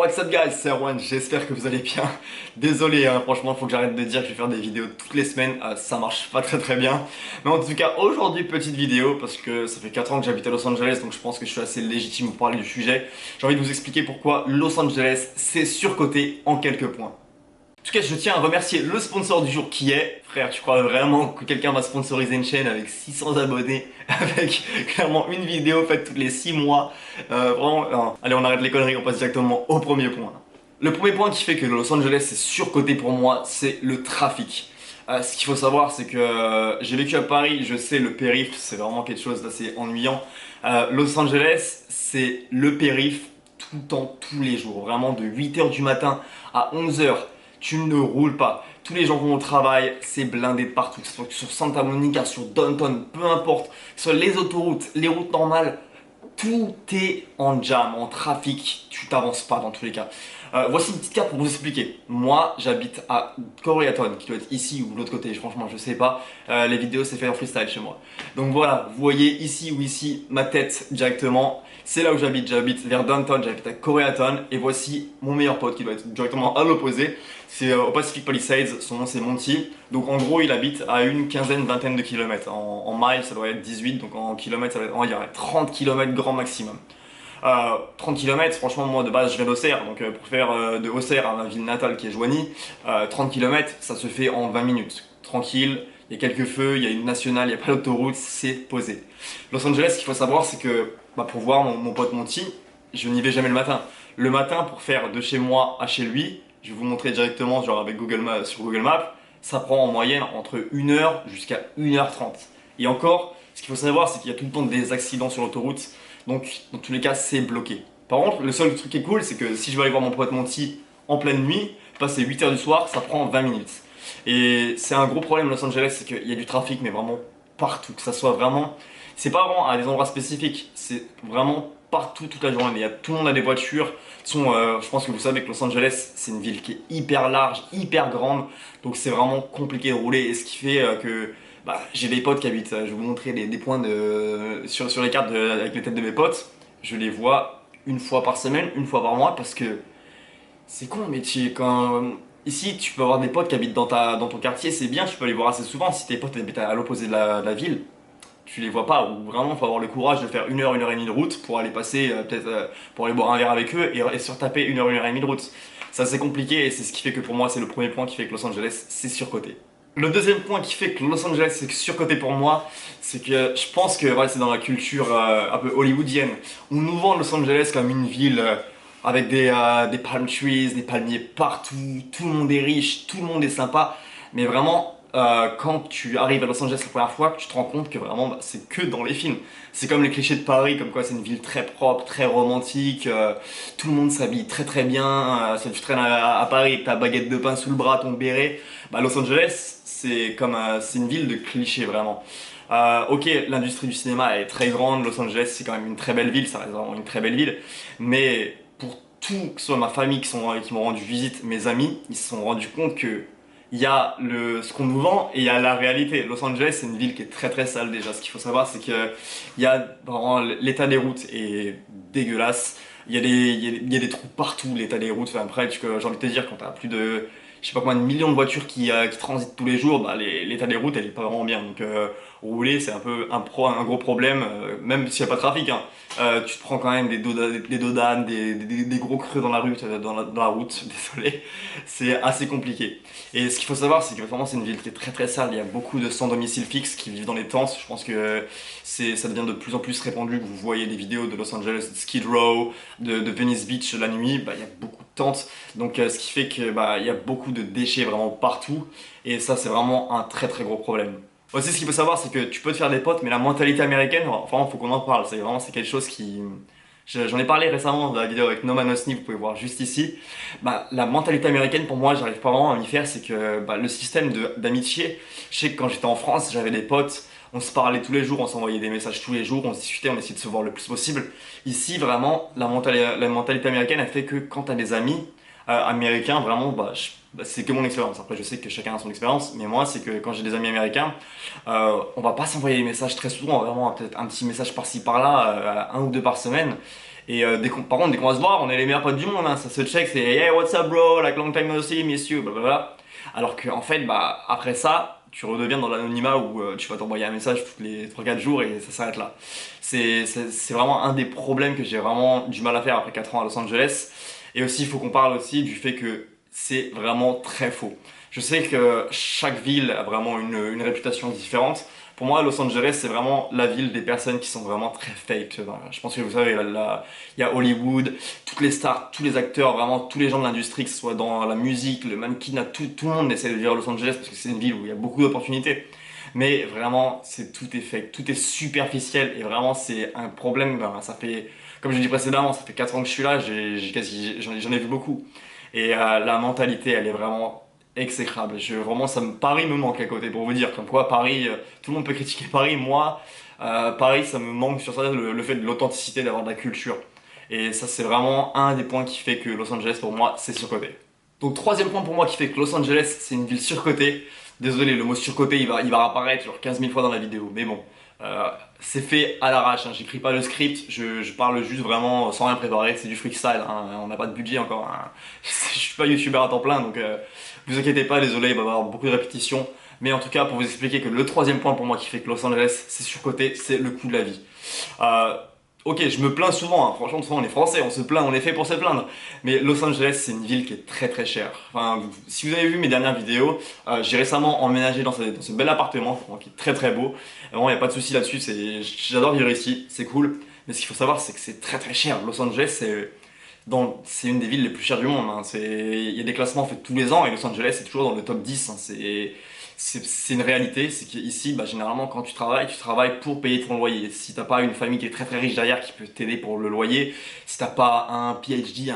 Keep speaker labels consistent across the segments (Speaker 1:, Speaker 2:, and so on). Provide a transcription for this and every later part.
Speaker 1: What's up guys, c'est Erwan, j'espère que vous allez bien. Désolé, hein, franchement, faut que j'arrête de dire que je vais faire des vidéos toutes les semaines, ça marche pas très bien. Mais en tout cas, aujourd'hui, petite vidéo, parce que ça fait 4 ans que j'habite à Los Angeles, donc je pense que je suis assez légitime pour parler du sujet. J'ai envie de vous expliquer pourquoi Los Angeles, c'est surcoté en quelques points. En tout cas, je tiens à remercier le sponsor du jour qui est... Frère, tu crois vraiment que quelqu'un va sponsoriser une chaîne avec 600 abonnés, avec clairement une vidéo faite tous les 6 mois vraiment, non. Allez, on arrête les conneries, on passe directement au premier point. Le premier point qui fait que Los Angeles est surcoté pour moi, c'est le trafic. Ce qu'il faut savoir, c'est que j'ai vécu à Paris, je sais, le périph', c'est vraiment quelque chose d'assez ennuyant. Los Angeles, c'est le périph' tout le temps, tous les jours. Vraiment, de 8h du matin à 11h. Tu ne roules pas. Tous les gens vont au travail, c'est blindé de partout. Que ce soit sur Santa Monica, sur Downtown, peu importe. Sur les autoroutes, les routes normales, tout est en jam, en trafic. Tu t'avances pas dans tous les cas. Voici une petite carte pour vous expliquer. Moi, j'habite à Koreaton, qui doit être ici ou de l'autre côté. Franchement, je sais pas. Les vidéos, c'est fait en freestyle chez moi. Donc voilà, vous voyez ici ou ici ma tête directement. C'est là où j'habite. J'habite vers Downtown, j'habite à Koreaton. Et voici mon meilleur pote qui doit être directement à l'opposé. C'est au Pacific Palisades, son nom c'est Monty. Donc en gros, il habite à une quinzaine, vingtaine de kilomètres. En miles, ça doit être 18, donc en kilomètres, ça doit être, il y aurait 30 kilomètres grand maximum. 30 km, franchement, moi de base je viens d'Auxerre, donc pour faire de Auxerre à ma ville natale qui est Joigny, 30 km ça se fait en 20 minutes. Tranquille, il y a quelques feux, il y a une nationale, il n'y a pas d'autoroute, c'est posé. Los Angeles, ce qu'il faut savoir, c'est que pour voir mon pote Monty, je n'y vais jamais le matin. Le matin, pour faire de chez moi à chez lui, je vais vous montrer directement genre avec Google Maps, sur Google Maps, ça prend en moyenne entre 1h jusqu'à 1h30. Et encore, ce qu'il faut savoir, c'est qu'il y a tout le temps des accidents sur l'autoroute. Donc, dans tous les cas, c'est bloqué. Par contre, le seul truc qui est cool, c'est que si je veux aller voir mon pote Monty en pleine nuit, passer 8h du soir, ça prend 20 minutes. Et c'est un gros problème à Los Angeles, c'est qu'il y a du trafic, mais vraiment partout. Que ça soit vraiment... C'est pas vraiment à des endroits spécifiques, c'est vraiment partout, toute la journée. Tout le monde a des voitures. Je pense que vous savez que Los Angeles, c'est une ville qui est hyper large, hyper grande. Donc c'est vraiment compliqué de rouler. Et ce qui fait que... j'ai des potes qui habitent, je vais vous montrer des points sur les cartes avec les têtes de mes potes. Je les vois une fois par semaine, une fois par mois parce que c'est con, mais ici tu peux avoir des potes qui habitent dans ton quartier, c'est bien, tu peux les voir assez souvent. Si tes potes habitent à l'opposé de la ville, tu les vois pas, ou vraiment il faut avoir le courage de faire 1h, 1h30 de route pour aller passer, pour aller boire un verre avec eux et se retaper 1h, 1h30 de route. Ça c'est compliqué et c'est ce qui fait que pour moi c'est le premier point qui fait que Los Angeles c'est surcoté. Le deuxième point qui fait que Los Angeles est surcoté pour moi, c'est que je pense que c'est dans la culture un peu hollywoodienne. On nous vend Los Angeles comme une ville avec des palm trees, des palmiers partout, tout le monde est riche, tout le monde est sympa, mais vraiment quand tu arrives à Los Angeles la première fois, tu te rends compte que vraiment c'est que dans les films. C'est comme les clichés de Paris, comme quoi c'est une ville très propre, très romantique, tout le monde s'habille très bien. Si tu traînes à Paris avec ta baguette de pain sous le bras, ton béret, Los Angeles c'est une ville de clichés vraiment. Ok, l'industrie du cinéma est très grande, Los Angeles c'est quand même une très belle ville, ça reste vraiment une très belle ville, mais pour tout, que ce soit ma famille qui m'ont rendu visite, mes amis, ils se sont rendus compte que il y a ce qu'on nous vend et il y a la réalité. Los Angeles, c'est une ville qui est très sale déjà. Ce qu'il faut savoir, c'est que vraiment l'état des routes est dégueulasse. Il y a des trous partout, l'état des routes. Enfin, après, j'ai envie de te dire, quand t'as plus de, je sais pas combien de millions de voitures qui transitent tous les jours, l'état des routes, elle est pas vraiment bien. Donc, rouler, c'est un peu un gros problème, même s'il n'y a pas de trafic, hein. Tu te prends quand même des dodanes, des gros creux dans la rue, dans la route, désolé. C'est assez compliqué. Et ce qu'il faut savoir, c'est que vraiment c'est une ville qui est très sale. Il y a beaucoup de sans domicile fixe qui vivent dans les tentes. Je pense que ça devient de plus en plus répandu. Que vous voyez des vidéos de Los Angeles, de Skid Row, de Venice Beach la nuit. Il y a beaucoup de tentes. Donc ce qui fait que il y a beaucoup de déchets vraiment partout. Et ça, c'est vraiment un très gros problème. Aussi, ce qu'il faut savoir, c'est que tu peux te faire des potes, mais la mentalité américaine, enfin, faut qu'on en parle. C'est quelque chose qui... J'en ai parlé récemment dans la vidéo avec Noman Osni, vous pouvez voir juste ici. La mentalité américaine, pour moi, j'arrive pas vraiment à m'y faire, c'est que le système d'amitié, je sais que quand j'étais en France, j'avais des potes, on se parlait tous les jours, on s'envoyait des messages tous les jours, on se discutait, on essayait de se voir le plus possible. Ici, vraiment, la mentalité américaine, elle fait que quand t'as des amis américains, vraiment, c'est que mon expérience. Après, je sais que chacun a son expérience, mais moi, c'est que quand j'ai des amis américains, on va pas s'envoyer des messages très souvent, vraiment peut-être un petit message par-ci par-là, un ou deux par semaine. Et par contre, dès qu'on va se voir, on est les meilleurs potes du monde, hein, ça se check, c'est hey, what's up bro, like long time no see, miss you, blablabla. Alors qu'en fait, bah, après ça, tu redeviens dans l'anonymat où tu vas t'envoyer un message tous les 3-4 jours et ça s'arrête là. C'est vraiment un des problèmes que j'ai vraiment du mal à faire après 4 ans à Los Angeles. Et aussi, il faut qu'on parle aussi du fait que c'est vraiment très faux. Je sais que chaque ville a vraiment une réputation différente. Pour moi, Los Angeles, c'est vraiment la ville des personnes qui sont vraiment très fake. Je pense que vous savez, il y a Hollywood, toutes les stars, tous les acteurs, vraiment tous les gens de l'industrie, que ce soit dans la musique, le mannequinat, tout le monde essaie de vivre à Los Angeles parce que c'est une ville où il y a beaucoup d'opportunités. Mais vraiment, tout est fake, tout est superficiel et vraiment, c'est un problème. Ben, ça fait, comme je l'ai dit précédemment, ça fait 4 ans que je suis là, j'en ai vu beaucoup. Et la mentalité, elle est vraiment exécrable. Vraiment, Paris me manque à côté, pour vous dire. Comme quoi, Paris, tout le monde peut critiquer Paris. Moi, Paris, ça me manque sur ça, le fait de l'authenticité, d'avoir de la culture. Et ça, c'est vraiment un des points qui fait que Los Angeles, pour moi, c'est surcoté. Donc, troisième point pour moi qui fait que Los Angeles, c'est une ville surcotée. Désolé, le mot surcoté, il va apparaître genre 15 000 fois dans la vidéo. Mais bon, euh, c'est fait à l'arrache, hein. J'écris pas le script, je parle juste vraiment sans rien préparer, c'est du freestyle, hein. On n'a pas de budget encore, hein. Je suis pas youtubeur à temps plein, donc vous inquiétez pas, désolé, il va y avoir beaucoup de répétitions. Mais en tout cas, pour vous expliquer que le troisième point pour moi qui fait que Los Angeles, c'est surcoté, c'est le coût de la vie. Euh, ok, je me plains souvent, hein. Franchement, souvent on est français, on se plaint, on est fait pour se plaindre. Mais Los Angeles, c'est une ville qui est très très chère. Enfin, si vous avez vu mes dernières vidéos, j'ai récemment emménagé dans ce bel appartement, qui est très très beau. Vraiment, il n'y a pas de souci là-dessus, j'adore vivre ici, c'est cool. Mais ce qu'il faut savoir, c'est que c'est très très cher. Los Angeles, c'est une des villes les plus chères du monde, hein. Il y a des classements faits tous les ans et Los Angeles est toujours dans le top 10, hein. C'est une réalité, c'est qu'ici, bah, généralement, quand tu travailles pour payer ton loyer. Si t'as pas une famille qui est très très riche derrière qui peut t'aider pour le loyer, si t'as pas un PhD,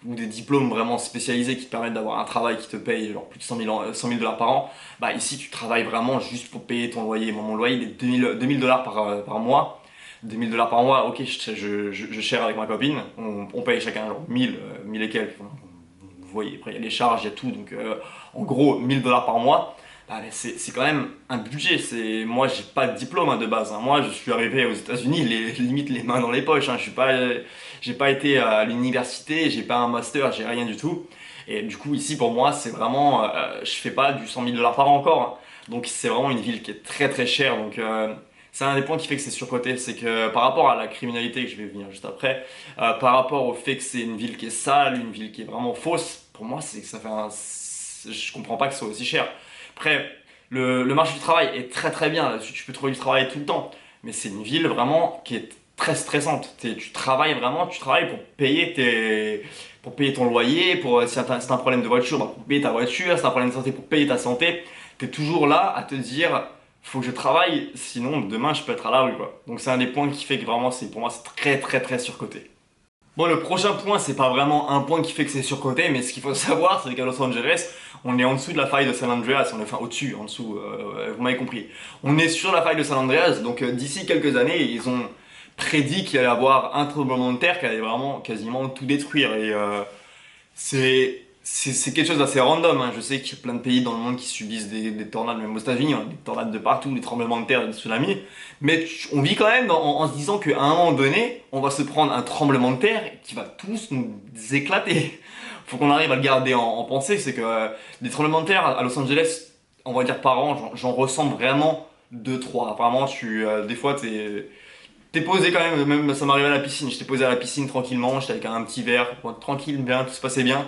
Speaker 1: ou des diplômes vraiment spécialisés qui te permettent d'avoir un travail qui te paye genre plus de 100 000 dollars par an, bah ici tu travailles vraiment juste pour payer ton loyer. Moi, mon loyer il est 2000 dollars par mois. 2000 dollars par mois, ok, je share avec ma copine, on paye chacun genre 1000 et quelques. Enfin, vous voyez, après il y a les charges, il y a tout, donc en gros 1000 dollars par mois. Ah, mais c'est quand même un budget. Moi, j'ai pas de diplôme, hein, de base, hein. Moi, je suis arrivé aux États-Unis, limite les mains dans les poches, hein. J'ai pas été à l'université, j'ai pas un master, j'ai rien du tout. Et du coup, ici, pour moi, c'est vraiment, je fais pas du 100 000 dollars par an encore, hein. Donc, c'est vraiment une ville qui est très très chère. Donc, c'est un des points qui fait que c'est surcoté, c'est que par rapport à la criminalité que je vais venir juste après, par rapport au fait que c'est une ville qui est sale, une ville qui est vraiment fausse, pour moi, c'est que ça fait je comprends pas que ce soit aussi cher. Après, le marché du travail est très très bien, là-dessus tu peux trouver du travail tout le temps, mais c'est une ville vraiment qui est très stressante. Tu travailles vraiment, tu travailles pour payer ton loyer, si t'as un problème de voiture, bah, pour payer ta voiture, si t'as un problème de santé, pour payer ta santé. Tu es toujours là à te dire, faut que je travaille, sinon demain je peux être à la rue, quoi. Donc c'est un des points qui fait que vraiment, pour moi, c'est très très très surcoté. Bon, le prochain point, c'est pas vraiment un point qui fait que c'est surcoté, mais ce qu'il faut savoir, c'est qu'à Los Angeles, on est en dessous de la faille de San Andreas, on est enfin au-dessus, en dessous, vous m'avez compris. On est sur la faille de San Andreas, donc d'ici quelques années, ils ont prédit qu'il allait y avoir un tremblement de terre qui allait vraiment quasiment tout détruire. Et c'est quelque chose d'assez random, hein. Je sais qu'il y a plein de pays dans le monde qui subissent des tornades, même aux États-Unis, hein, des tornades de partout, des tremblements de terre, des tsunamis. Mais on vit quand même en se disant qu'à un moment donné, on va se prendre un tremblement de terre qui va tous nous éclater. Faut qu'on arrive à le garder en pensée, c'est que des tremblements de terre à Los Angeles, on va dire par an, j'en ressens vraiment deux, trois. Apparemment, des fois, t'es posé quand même ça m'arrivait à la piscine, j'étais posé à la piscine tranquillement, j'étais avec un petit verre, tranquille, bien, tout se passait bien.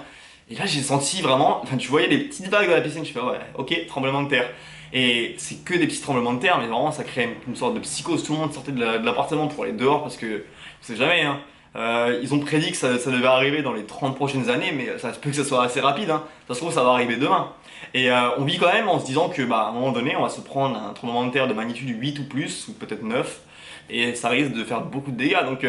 Speaker 1: Et là j'ai senti vraiment, enfin tu voyais les petites vagues de la piscine, je fais ouais, ok, tremblement de terre. Et c'est que des petits tremblements de terre, mais vraiment ça crée une sorte de psychose, tout le monde sortait de l'appartement pour aller dehors parce que, on sait jamais, hein. Ils ont prédit que ça devait arriver dans les 30 prochaines années, mais ça se peut que ça soit assez rapide, hein. Ça se trouve ça va arriver demain. Et on vit quand même en se disant que bah, à un moment donné on va se prendre un tremblement de terre de magnitude 8 ou plus, ou peut-être 9 et ça risque de faire beaucoup de dégâts. Donc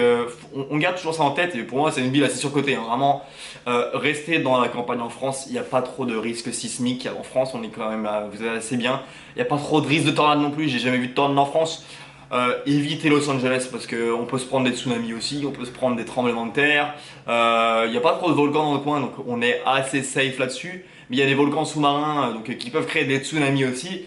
Speaker 1: on garde toujours ça en tête et pour moi c'est une ville assez surcotée, hein. Vraiment, rester dans la campagne en France, il n'y a pas trop de risques sismiques. En France on est quand même vous êtes assez bien. Il n'y a pas trop de risques de tornade non plus, j'ai jamais vu de tornade en France. Évitez Los Angeles parce qu'on peut se prendre des tsunamis aussi, on peut se prendre des tremblements de terre. Il n'y a pas trop de volcans dans le coin donc on est assez safe là-dessus. Mais il y a des volcans sous-marins qui peuvent créer des tsunamis aussi.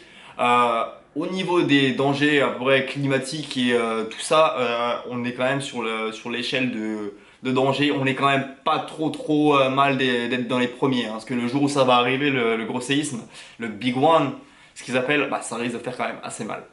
Speaker 1: au niveau des dangers à peu près climatiques et tout ça, on est quand même sur l'échelle de danger. On est quand même pas trop mal d'être dans les premiers, hein, parce que le jour où ça va arriver, le gros séisme, le big one, ce qu'ils appellent, bah, ça risque de faire quand même assez mal.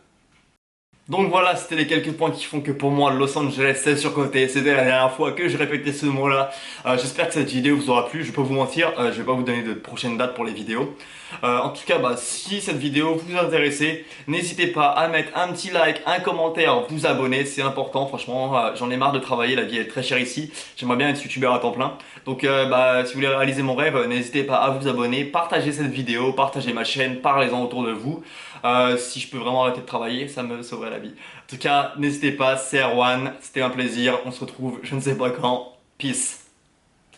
Speaker 1: Donc voilà, c'était les quelques points qui font que pour moi Los Angeles c'est surcoté. C'était la dernière fois que je répétais ce mot-là. J'espère que cette vidéo vous aura plu. Je vais pas vous mentir, je vais pas vous donner de prochaines dates pour les vidéos. En tout cas, bah, si cette vidéo vous intéresse, n'hésitez pas à mettre un petit like, un commentaire, vous abonner, c'est important. Franchement, j'en ai marre de travailler, la vie est très chère ici. J'aimerais bien être youtubeur à temps plein. Donc bah, si vous voulez réaliser mon rêve, n'hésitez pas à vous abonner, partagez cette vidéo, partagez ma chaîne, parlez-en autour de vous. Si je peux vraiment arrêter de travailler, ça me sauverait la vie. En tout cas, n'hésitez pas, c'est Erwan, c'était un plaisir, on se retrouve je ne sais pas quand. Peace.